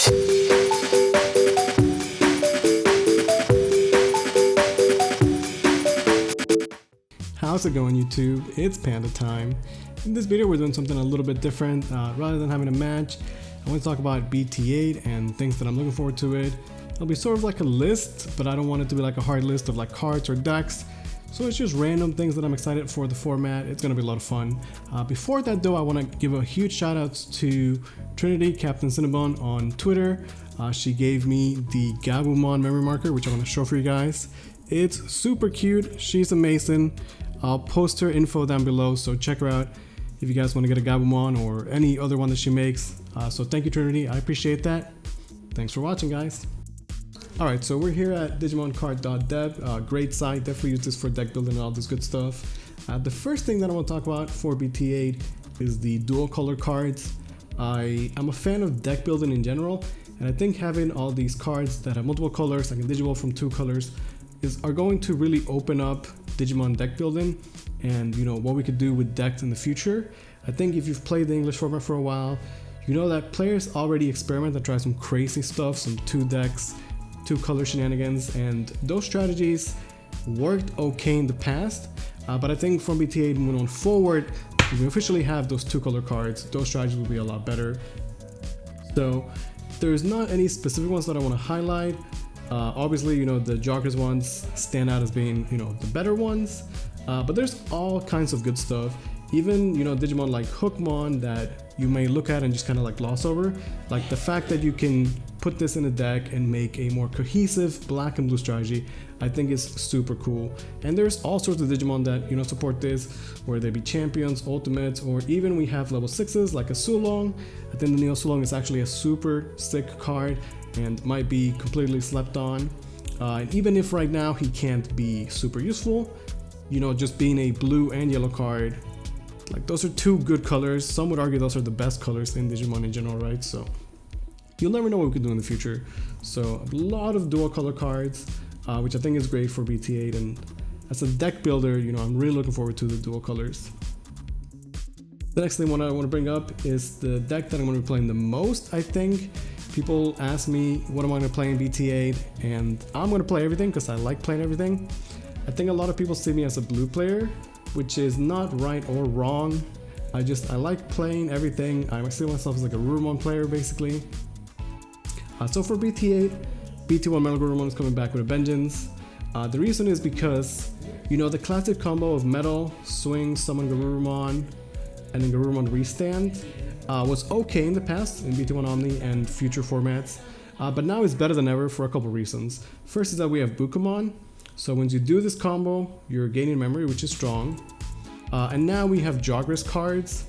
How's it going, YouTube? It's Panda time. In this video we're doing something a little bit different. Rather than having a match, I want to talk about BT8 and things that I'm looking forward to it. It'll be sort of like a list, but I don't want it to be like a hard list of like cards or decks. So it's just random things that I'm excited for the format. It's going to be a lot of fun. Before that though, I want to give a huge shout out to Trinity, CptCinnabun on Twitter. She gave me the Gabumon memory marker, which I'm going to show for you guys. It's super cute. She's amazing. I'll post her info down below, so check her out if you guys want to get a Gabumon or any other one that she makes. So thank you, Trinity. I appreciate that. Thanks for watching, guys. Alright, so we're here at DigimonCard.dev. Great site. Definitely use this for deck building and all this good stuff. The first thing that I want to talk about for BT8 is the dual color cards. I am a fan of deck building in general, and I think having all these cards that have multiple colors, like a Digivolve from 2 colors, are going to really open up Digimon deck building and what we could do with decks in the future. I think if you've played the English format for a while, you know that players already experiment and try some crazy stuff, some 2 decks, 2 color shenanigans, and those strategies worked okay in the past, but I think from BT8 moving on forward, if we officially have those 2 color cards, those strategies will be a lot better. So there's not any specific ones that I want to highlight. Obviously, the joggers ones stand out as being, the better ones, but there's all kinds of good stuff. Even, Digimon like Hookmon that you may look at and just kind of like gloss over. Like the fact that you can put this in a deck and make a more cohesive black and blue strategy, I think is super cool. And there's all sorts of Digimon that, support this, whether they be champions, ultimates, or even we have level 6s like a Sulong. I think the Neo Sulong is actually a super sick card and might be completely slept on. And even if right now he can't be super useful, just being a blue and yellow card, like those are 2 good colors. Some would argue those are the best colors in Digimon in general, right? So you'll never know what we can do in the future. So a lot of dual color cards, which I think is great for BT8, and as a deck builder, I'm really looking forward to the dual colors. The next thing I want to bring up is the deck that I'm going to be playing the most, I think. People ask me what am I going to play in BT8, and I'm going to play everything because I like playing everything. I think a lot of people see me as a blue player, which is not right or wrong. I like playing everything. I see myself as like a Gabumon player basically. So for BT8, BT1 Metal Gabumon is coming back with a vengeance. The reason is because, the classic combo of Metal, Swing, Summon Gabumon, and then Gabumon Restand was okay in the past in BT1 Omni and future formats, but now it's better than ever for a couple reasons. First is that we have Bukamon, so when you do this combo, you're gaining memory, which is strong, and now we have Jogress cards,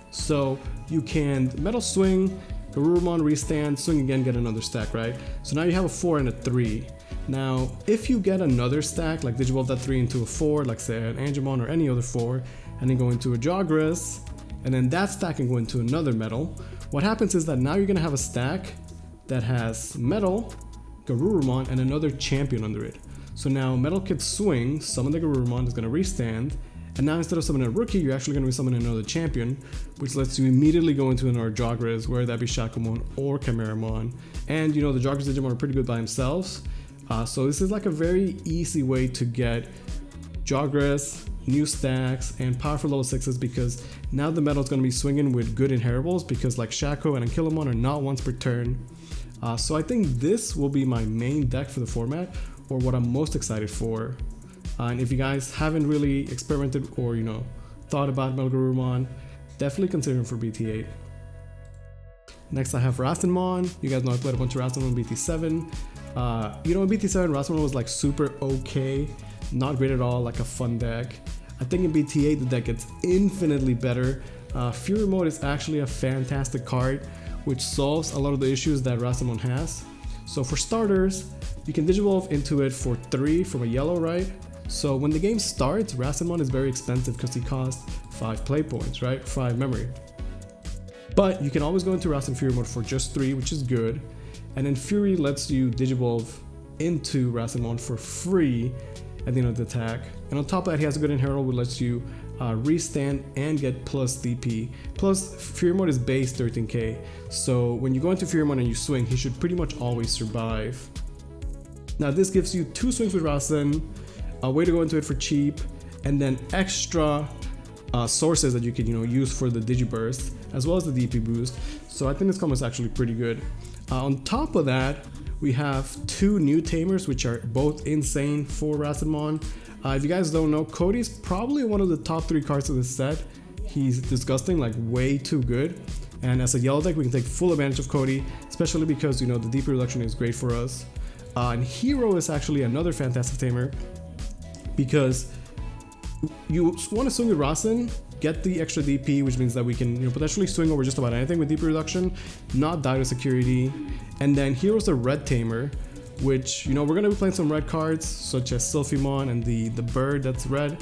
so you can Metal Swing, Gabumon Restand, Swing again, get another stack, right? So now you have a 4 and a 3. Now, if you get another stack, like Digivolve that 3 into a 4, like say an Angemon or any other 4, and then go into a Jogress, and then that stack can go into another Metal, what happens is that now you're going to have a stack that has Metal, Gabumon, and another champion under it. So now Metal can swing, summon the Gabumon, is going to restand, and now instead of summoning a rookie, you're actually going to be summoning another champion, which lets you immediately go into another Jogress, whether that be Shakomon or Chimeramon. And the Jogress Digimon are pretty good by themselves, so this is like a very easy way to get Jogress, new stacks, and powerful level 6s, because now the Metal is going to be swinging with good inheritables, because like Shaco and Ankylomon are not once per turn. So I think this will be my main deck for the format, or what I'm most excited for. And if you guys haven't really experimented or thought about Metal Gabumon, definitely consider him for BT8. Next I have Mastamon. You guys know I played a bunch of Mastamon in BT7. In BT7 Mastamon was like super okay, not great at all, like a fun deck. I think in BT8 the deck gets infinitely better. Fury Mode is actually a fantastic card, which solves a lot of the issues that Mastamon has. So for starters, you can Digivolve into it for 3 from a yellow, right? So when the game starts, Mastamon is very expensive because he costs 5 play points, right? 5 memory. But you can always go into Mastamon Fury Mode for just 3, which is good. And then Fury lets you Digivolve into Mastamon for free at the end of the attack. And on top of that, he has a good inheritable which lets you restand, and get plus DP. Plus, Fury Mode is base 13k, so when you go into Fury Mode and you swing, he should pretty much always survive. Now this gives you 2 swings with Rasen, a way to go into it for cheap, and then extra sources that you can use for the Digiburst, as well as the DP boost. So I think this combo is actually pretty good. On top of that, we have 2 new Tamers, which are both insane for Mastamon. If you guys don't know, Cody's probably one of the top 3 cards of this set. He's disgusting, like way too good. And as a yellow deck, we can take full advantage of Cody, especially because the DP reduction is great for us. And Hero is actually another fantastic Tamer, because you want to swing with Rasen, get the extra DP, which means that we can potentially swing over just about anything with DP reduction, not die to security. And then Hero's a red Tamer, which we're going to be playing some red cards such as Sylphimon and the bird that's red,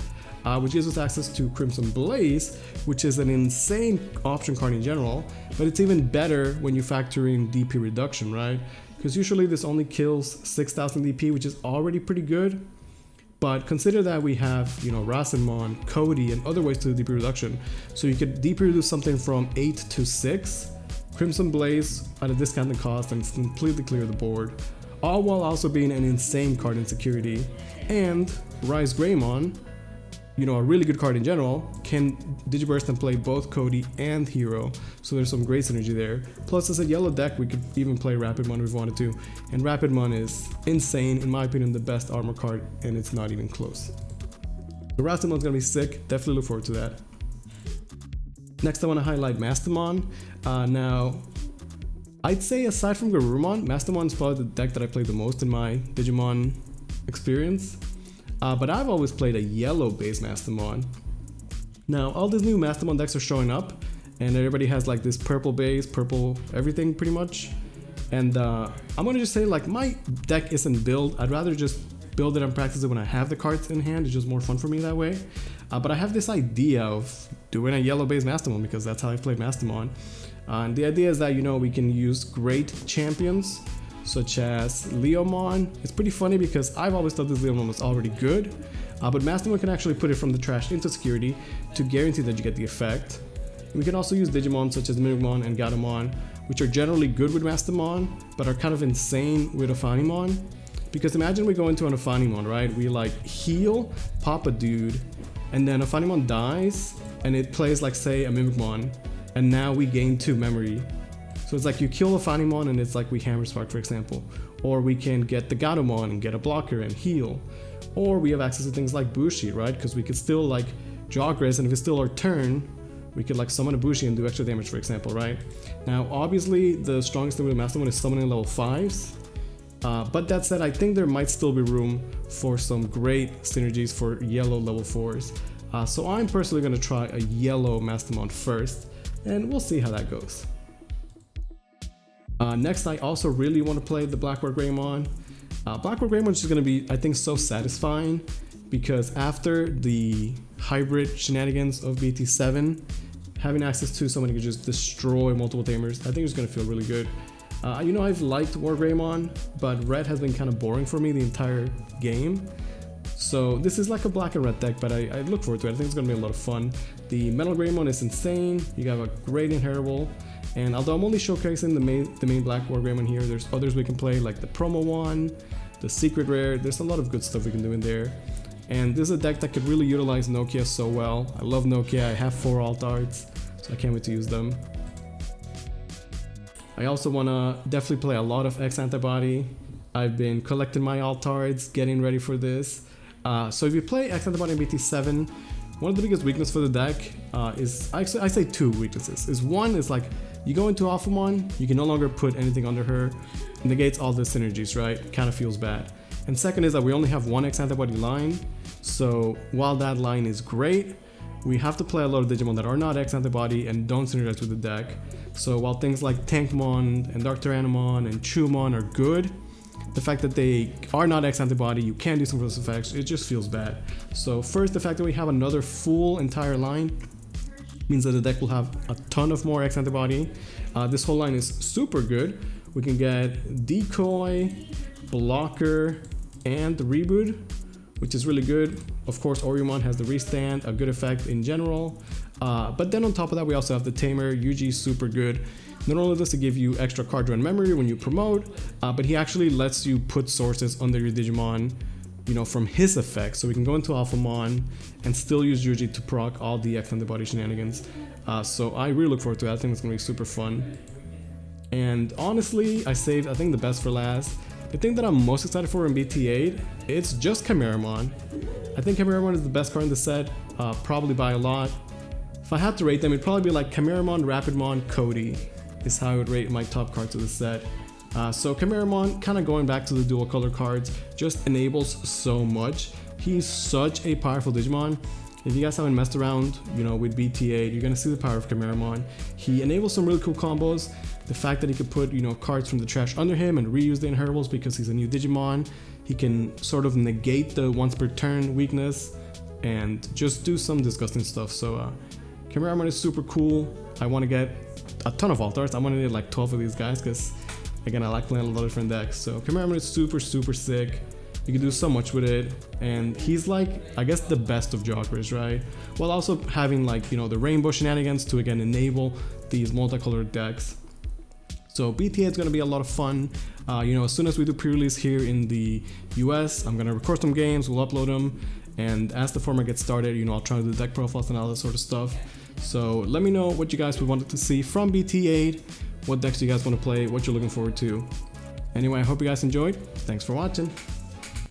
which gives us access to Crimson Blaze, which is an insane option card in general, but it's even better when you factor in DP reduction, right? Because usually this only kills 6000 DP, which is already pretty good. But consider that we have, Mastamon, Cody, and other ways to do DP reduction. So you could DP reduce something from 8 to 6, Crimson Blaze at a discounted cost, and completely clear the board. All while also being an insane card in security. And Rise Greymon, a really good card in general, can Digiburst and play both Cody and Hero, so there's some great synergy there. Plus, as a yellow deck, we could even play Rapidmon if we wanted to, and Rapidmon is insane, in my opinion, the best armor card, and it's not even close. The Rastamon's gonna be sick, definitely look forward to that. Next, I want to highlight Mastamon. Now, I'd say aside from Gabumon, Mastamon is probably the deck that I played the most in my Digimon experience. But I've always played a yellow base Mastamon. Now all these new Mastamon decks are showing up, and everybody has like this purple base, purple everything pretty much. And I'm gonna just say, like, my deck isn't built. I'd rather just build it and practice it when I have the cards in hand. It's just more fun for me that way. But I have this idea of doing a yellow base Mastamon because that's how I played Mastamon. And the idea is that we can use great champions such as Leomon. It's pretty funny because I've always thought this Leomon was already good, but Mastamon can actually put it from the trash into security to guarantee that you get the effect. And we can also use Digimon such as Mimikmon and Gabumon, which are generally good with Mastamon, but are kind of insane with Afanimon. Because imagine we go into an Afanimon, right? We like heal, pop a dude, and then Afanimon dies, and it plays like, say, a Mimikmon, and now we gain 2 memory. So it's like you kill a Afanimon and it's like we Hammer Spark, for example. Or we can get the Gabumon and get a blocker and heal. Or we have access to things like Bushi, right? Because we could still like Jogres, and if it's still our turn, we could like summon a Bushi and do extra damage, for example, right? Now, obviously, the strongest thing with Mastamon is summoning level 5s. But that said, I think there might still be room for some great synergies for yellow level 4s. So I'm personally going to try a yellow Mastamon first, and we'll see how that goes. Next, I also really want to play the Blackboard Greymon. Blackboard Greymon is just going to be, I think, so satisfying because after the hybrid shenanigans of BT7, having access to someone who can just destroy multiple Tamers, I think it's going to feel really good. I've liked War Greymon, but red has been kind of boring for me the entire game. So this is like a black and red deck, but I look forward to it. I think it's going to be a lot of fun. The Metal Greymon is insane. You have a great inheritable. And although I'm only showcasing the main Black War Greymon here, there's others we can play, like the promo one, the secret rare. There's a lot of good stuff we can do in there. And this is a deck that could really utilize Nokia so well. I love Nokia. I have 4 alt arts, so I can't wait to use them. I also want to definitely play a lot of X Antibody. I've been collecting my alt arts, getting ready for this. So if you play X Antibody in BT7, one of the biggest weaknesses for the deck is, I say 2 weaknesses. One is like, you go into Alphamon, you can no longer put anything under her, it negates all the synergies, right? Kind of feels bad. And second is that we only have 1 X Antibody line, so while that line is great, we have to play a lot of Digimon that are not X Antibody and don't synergize with the deck. So while things like Tankmon and Dark Tyrannomon and Chewmon are good, the fact that they are not X Antibody, you can't do some of those effects, it just feels bad. So first, the fact that we have another full entire line means that the deck will have a ton of more X Antibody. This whole line is super good. We can get Decoy, Blocker, and Reboot which is really good. Of course, Oriyomon has the restand, a good effect in general. But then on top of that, we also have the Tamer. Yuji is super good. Not only does it give you extra card draw and memory when you promote, but he actually lets you put sources under your Digimon, you know, from his effects. So we can go into Alphamon and still use Yuji to proc all the X antibody shenanigans. So I really look forward to that. I think it's gonna be super fun. And honestly, I saved, I think, the best for last. The thing that I'm most excited for in BT8, it's just Chimeramon. I think Chimeramon is the best card in the set, probably by a lot. If I had to rate them, it'd probably be like Chimeramon, Rapidmon, Cody is how I would rate my top cards of the set. So Chimeramon, kind of going back to the dual color cards, just enables so much. He's such a powerful Digimon. If you guys haven't messed around, you know, with BT8, you're gonna see the power of Chimeramon. He enables some really cool combos. The fact that he could put, you know, cards from the trash under him and reuse the inheritables because he's a new Digimon. He can sort of negate the once per turn weakness and just do some disgusting stuff. So Chimeramon is super cool. I want to get a ton of Alt-Arts. I'm gonna need like 12 of these guys because, again, I like playing a lot of different decks. So Chimeramon is super sick. You can do so much with it, and he's like, I guess, the best of joggers, right? While also having, like, you know, the rainbow shenanigans to, again, enable these multicolored decks. So BT8 is going to be a lot of fun. You know, as soon as we do pre-release here in the US, I'm going to record some games, we'll upload them, and as the format gets started, you know, I'll try to do deck profiles and all that sort of stuff. So let me know what you guys would want to see from BT8, what decks you guys want to play, what you're looking forward to. Anyway, I hope you guys enjoyed. Thanks for watching.